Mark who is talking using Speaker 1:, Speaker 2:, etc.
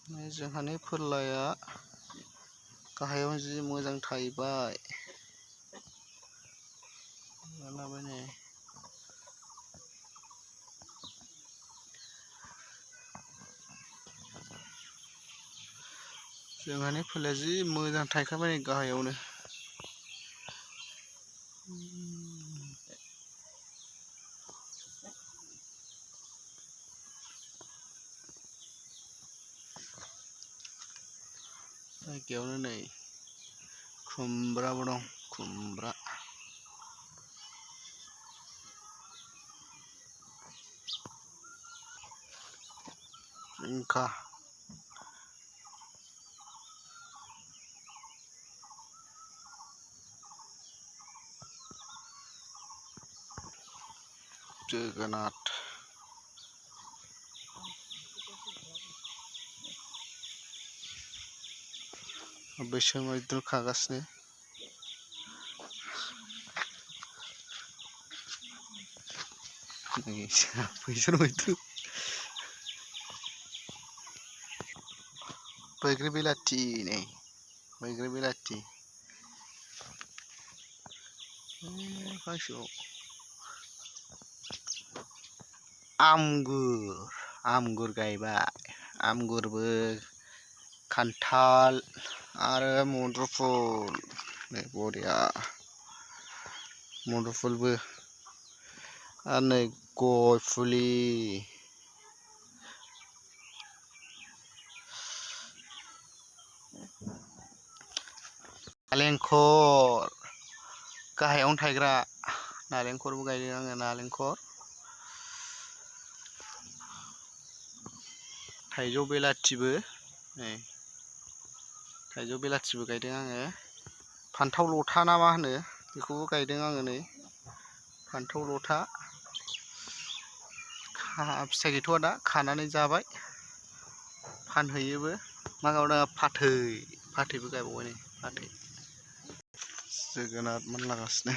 Speaker 1: जोंहानि फोरलाया गाहायाव जि मोजां थाहैबाय। लाबाय नै जोंहानि फोरलाया जि मोजां थायखाबाय नै गाहायावनो। जायगायावनो नै खुमब्राबो दं, खुमब्रा। जिंखा। जोगोनार। बैसोर मैद्रु खागासिनो। बैसोर मैद्रु। बैग्रि बिलाथि नै बैग्रि बिलाथि। आमगुर गायबाय। आमगुरबो खान्थाल आरो मुदुफुल नै बरिया। मुदुफुलबो आरो नै गय फुलि। नालेंखर गाहायावनो थायग्रा नालेंखरबो गायदों आङो। नालेंखर, थाइजौ बेलाथिबो नै थाइजौ बेलाथिबो गायदों आङो। फान्थाव लथा ना मा होनो बेखौबो गायदों आङो नै फान्थाव लथा। फिथाइ गैथ'आ दा, खानानै जाबाय, फानहैयोबो। मा गावदों फाथैबो गायबावबाय नै फाथै। जोगोनार मोनलागासिनो।